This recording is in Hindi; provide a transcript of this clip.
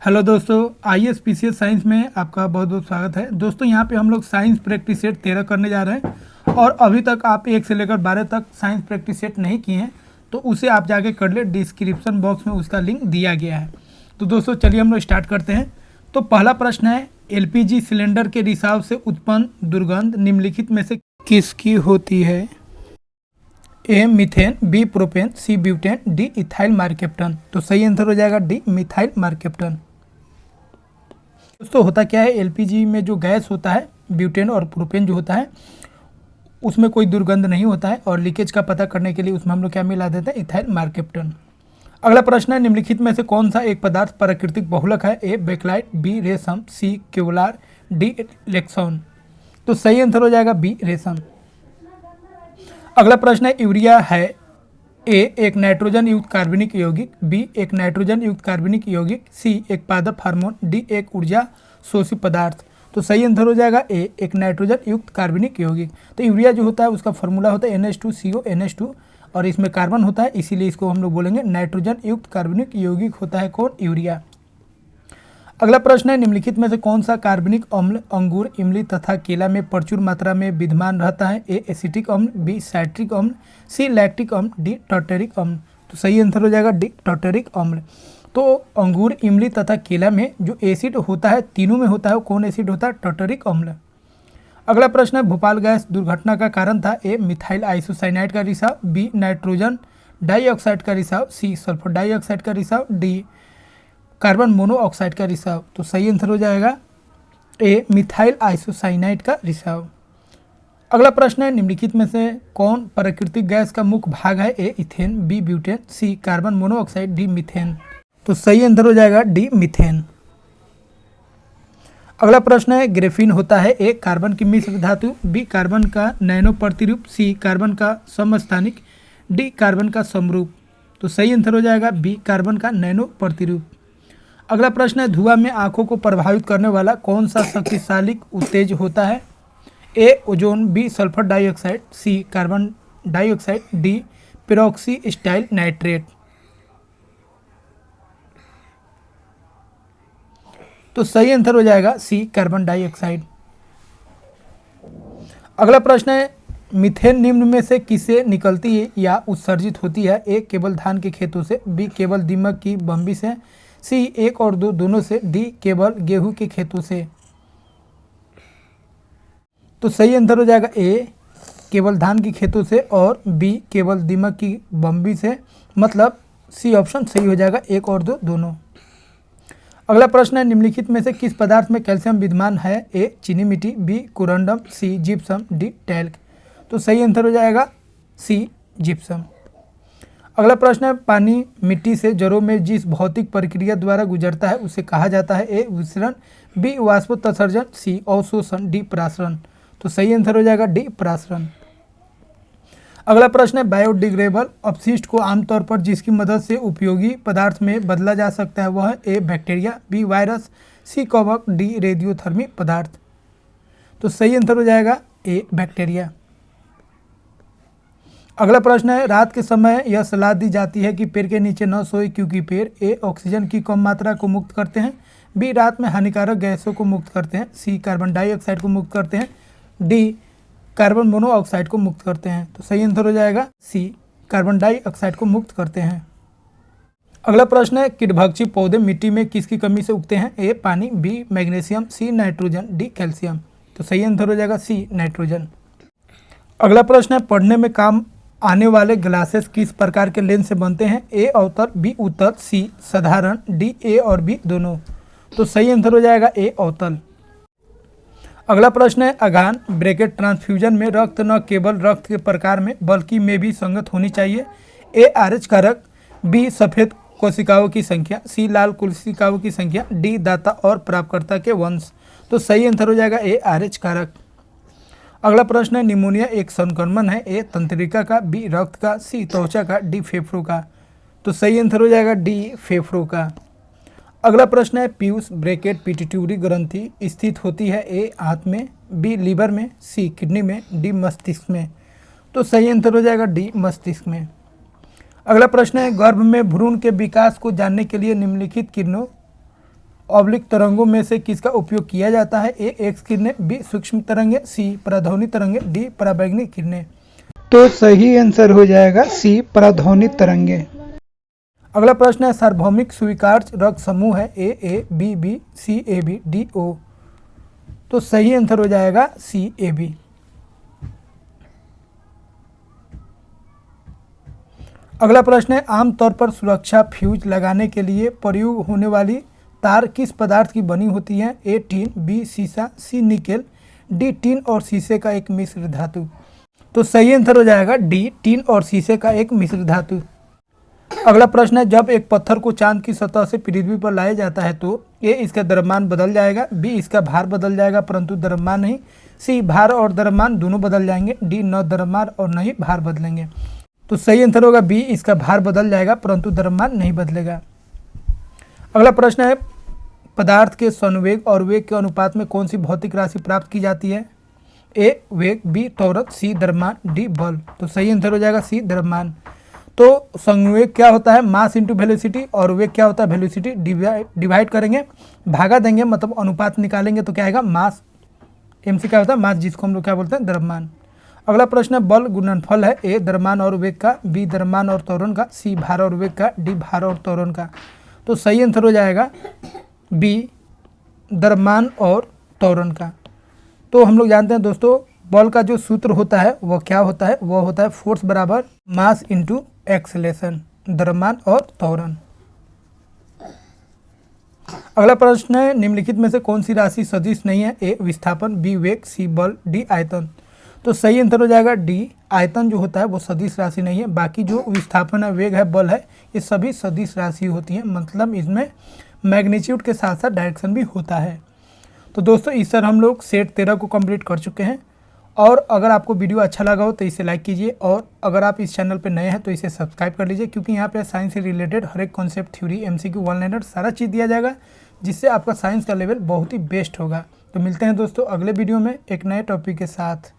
हेलो दोस्तों, आईएएस पीसीएस साइंस में आपका बहुत बहुत स्वागत है। दोस्तों यहाँ पे हम लोग साइंस प्रैक्टिस सेट 13 करने जा रहे हैं और अभी तक आप 1 से लेकर 12 तक साइंस प्रैक्टिस सेट नहीं किए हैं तो उसे आप जाके कर ले। डिस्क्रिप्शन बॉक्स में उसका लिंक दिया गया है। तो दोस्तों चलिए हम लोग स्टार्ट करते हैं। तो पहला प्रश्न है, एलपीजी सिलेंडर के रिसाव से उत्पन्न दुर्गंध निम्नलिखित में से किसकी होती है? A methane, B propane, C butane, D ethyl mercaptan. तो सही आंसर हो जाएगा डी मिथाइल मार्केप्टन। दोस्तों होता क्या है, एलपीजी में जो गैस होता है ब्यूटेन और प्रोपेन जो होता है उसमें कोई दुर्गंध नहीं होता है और लीकेज का पता करने के लिए उसमें हम लोग क्या मिला देते हैं? Ethyl mercaptan. अगला प्रश्न है, निम्नलिखित में से कौन सा एक पदार्थ प्राकृतिक बहुलक है? ए बेकलाइट, बी रेशम, सी केवलार, डी लेक्सॉन। तो सही आंसर हो जाएगा बी रेशम। अगला प्रश्न है, यूरिया है ए एक नाइट्रोजन युक्त कार्बनिक यौगिक, बी एक नाइट्रोजन युक्त कार्बनिक यौगिक, सी एक पादप हार्मोन, डी एक ऊर्जा शोषी पदार्थ। तो सही आंसर हो जाएगा ए एक नाइट्रोजन युक्त कार्बनिक यौगिक। तो यूरिया जो होता है उसका फॉर्मूला होता है NH2CO NH2 और इसमें कार्बन होता है, इसीलिए इसको हम लोग बोलेंगे नाइट्रोजन युक्त कार्बनिक यौगिक होता है कौन? यूरिया। अगला प्रश्न है, निम्नलिखित में से कौन सा कार्बनिक अम्ल अंगूर, इमली तथा केला में प्रचुर मात्रा में विद्यमान रहता है? ए एसिटिक अम्ल, बी साइट्रिक अम्ल, सी लैक्टिक अम्ल, डी टार्टरिक अम्ल। तो सही आंसर हो जाएगा डी टार्टरिक अम्ल। तो अंगूर, इमली तथा केला में जो एसिड होता है तीनों में होता है वो कौन एसिड होता है? टार्टरिक अम्ल। अगला प्रश्न है, भोपाल गैस दुर्घटना का कारण था? ए मिथाइल आइसोसाइनाइड का रिसाव, बी नाइट्रोजन डाइऑक्साइड का रिसाव, सी सल्फर डाइऑक्साइड का रिसाव, डी कार्बन मोनोऑक्साइड का रिसाव। तो सही आंसर हो जाएगा ए मिथाइल आइसोसाइनाइड का रिसाव। अगला प्रश्न है, निम्नलिखित में से कौन प्राकृतिक गैस का मुख्य भाग है? ए इथेन, बी ब्यूटेन, सी कार्बन मोनोऑक्साइड, डी मीथेन। तो सही आंसर हो जाएगा डी मीथेन। अगला प्रश्न है, ग्रेफीन होता है? ए कार्बन की मिश्र धातु, बी कार्बन का नैनो प्रतिरूप, सी कार्बन का समस्थानिक, डी कार्बन का समरूप। तो सही आंसर हो जाएगा बी कार्बन का नैनो प्रतिरूप। अगला प्रश्न है, धुआं में आंखों को प्रभावित करने वाला कौन सा शक्तिशाली उत्तेज होता है? A ozone, B sulphur dioxide, C carbon dioxide, D peroxy acetyl nitrate. तो सही आंसर हो जाएगा सी कार्बन डाइऑक्साइड। अगला प्रश्न है, मीथेन निम्न में से किससे निकलती है या उत्सर्जित होती है? ए केवल धान के खेतों से, बी केवल दीमक की बम्बी से, सी 1 और 2 दोनों से, डी केवल गेहूं के खेतों से। तो सही आंसर हो जाएगा ए केवल धान के खेतों से और बी केवल दीमक की बम्बी से, मतलब सी ऑप्शन सही हो जाएगा 1 और 2 दोनों। अगला प्रश्न है, निम्नलिखित में से किस पदार्थ में कैल्शियम विद्यमान है? ए चीनी मिट्टी, बी कोरंडम, सी जिप्सम, डी टैल्क। तो सही आंसर हो जाएगा सी जिप्सम। अगला प्रश्न है, पानी मिट्टी से जड़ों में जिस भौतिक प्रक्रिया द्वारा गुजरता है उसे कहा जाता है? ए विसरण, बी वाष्पोत्सर्जन, सी अवशोषण, डी परासरण। तो सही आंसर हो जाएगा डी परासरण। अगला प्रश्न है, बायोडिग्रेडेबल अपशिष्ट को आमतौर पर जिसकी मदद से उपयोगी पदार्थ में बदला जा सकता है वह है? ए बैक्टीरिया, बी वायरस, सी कवक, डी रेडियोथर्मी पदार्थ। तो सही आंसर हो जाएगा ए बैक्टीरिया। अगला प्रश्न है, रात के समय यह सलाह दी जाती है कि पेड़ के नीचे न सोए क्योंकि पेड़ ए ऑक्सीजन की कम मात्रा को मुक्त करते हैं, बी रात में हानिकारक गैसों को मुक्त करते हैं, सी कार्बन डाइऑक्साइड को मुक्त करते हैं, डी कार्बन मोनोऑक्साइड को मुक्त करते हैं। तो सही आंसर हो जाएगा सी कार्बन डाइऑक्साइड को मुक्त करते हैं। अगला प्रश्न है, कीटभक्षी पौधे मिट्टी में किसकी कमी से उगते हैं? ए पानी, B magnesium, C nitrogen, D calcium. तो सही आंसर हो जाएगा सी नाइट्रोजन। अगला प्रश्न है, पढ़ने में काम आने वाले ग्लासेस किस प्रकार के लेंस से बनते हैं? ए अवतल, बी उत्तल, सी साधारण, डी ए और बी दोनों। तो सही आंसर हो जाएगा ए अवतल। अगला प्रश्न है, अगान ब्रैकेट ट्रांसफ्यूजन में रक्त न केवल रक्त के प्रकार में बल्कि में भी संगत होनी चाहिए? ए RH कारक, बी सफ़ेद कोशिकाओं की संख्या, सी लाल कोशिकाओं की संख्या, डी दाता और प्राप्तकर्ता के वंश। तो सही आंसर हो जाएगा ए RH कारक। अगला प्रश्न है, निमोनिया एक संक्रमण है? ए तंत्रिका का, बी रक्त का, सी त्वचा का, डी फेफड़ों का। तो सही आंसर हो जाएगा डी फेफड़ों का। अगला प्रश्न है, पीयूष ब्रैकेट पिट्यूटरी ग्रंथि स्थित होती है? ए हाथ में, बी लीवर में, सी किडनी में, डी मस्तिष्क में। तो सही आंसर हो जाएगा डी मस्तिष्क में। अगला प्रश्न है, गर्भ में भ्रूण के विकास को जानने के लिए निम्नलिखित किरणों ऑब्लिक तरंगों में से किसका उपयोग किया जाता है? ए एक्स किरणें, बी सूक्ष्म तरंगें, सी पराध्वनि तरंगें, डी पराबैंगनी किरणें। तो सही आंसर हो जाएगा सी पराध्वनि तरंगें। अगला प्रश्न है सार्वभौमिक स्वीकार्य रक्त समूह है A B B, C A B, D O. तो सही आंसर हो जाएगा सी ए बी। अगला प्रश्न है आमतौर पर सुरक्षा फ्यूज लगाने के लिए प्रयोग होने वाली तार किस पदार्थ की बनी होती है? ए टीन, बी सीसा, सी निकेल, डी टीन और शीशे का एक मिश्र धातु। तो सही आंसर हो जाएगा डी टीन और शीशे का एक मिश्र धातु। अगला प्रश्न है जब एक पत्थर को चांद की सतह से पृथ्वी पर लाया जाता है तो ए इसका द्रव्यमान बदल जाएगा, बी इसका भार बदल जाएगा परंतु द्रव्यमान नहीं, सी भार और द्रव्यमान दोनों बदल जाएंगे, डी न द्रव्यमान और न ही भार बदलेंगे। तो सही आंसर होगा बी इसका भार बदल जाएगा परंतु द्रव्यमान नहीं बदलेगा। अगला प्रश्न है पदार्थ के संवेग और वेग के अनुपात में कौन सी भौतिक राशि प्राप्त की जाती है? ए वेग, बी त्वरण, सी द्रव्यमान, डी बल। तो सही आंसर हो जाएगा सी द्रव्यमान। तो संवेग क्या होता है? मास इंटू वेलोसिटी, और वेग क्या होता है? वेलोसिटी डिवाइड करेंगे, भागा देंगे, मतलब अनुपात निकालेंगे तो क्या आएगा? मास। एम सी क्या होता है? मास, जिसको हम लोग क्या बोलते हैं? द्रव्यमान। अगला प्रश्न है बल गुणनफल है ए द्रव्यमान और वेग का, बी द्रव्यमान और त्वरण का, सी भार और वेग का, डी भार और त्वरण का। तो सही आंसर हो जाएगा बी द्रव्यमान और त्वरण का। तो हम लोग जानते हैं दोस्तों बल का जो सूत्र होता है वह क्या होता है? वह होता है फोर्स बराबर मास इंटू एक्सेलेरेशन, द्रव्यमान और त्वरण। अगला प्रश्न है निम्नलिखित में से कौन सी राशि सदिश नहीं है? ए विस्थापन, बी वेग, सी बल, डी आयतन। तो सही आंसर हो जाएगा डी आयतन जो होता है वो सदिश राशि नहीं है। बाकी जो विस्थापन है, वेग है, बल है, ये सभी सदिश राशि होती हैं, मतलब इसमें मैग्नीट्यूड के साथ साथ डायरेक्शन भी होता है। तो दोस्तों इस तरह हम लोग सेट 13 को कंप्लीट कर चुके हैं। और अगर आपको वीडियो अच्छा लगा हो तो इसे लाइक कीजिए, और अगर आप इस चैनल पर नए हैं तो इसे सब्सक्राइब कर लीजिए, क्योंकि यहाँ पे साइंस से रिलेटेड हर एक concept, theory, MCQ, one liner सारा चीज़ दिया जाएगा, जिससे आपका साइंस का लेवल बहुत ही बेस्ट होगा। तो मिलते हैं दोस्तों अगले वीडियो में एक नए टॉपिक के साथ।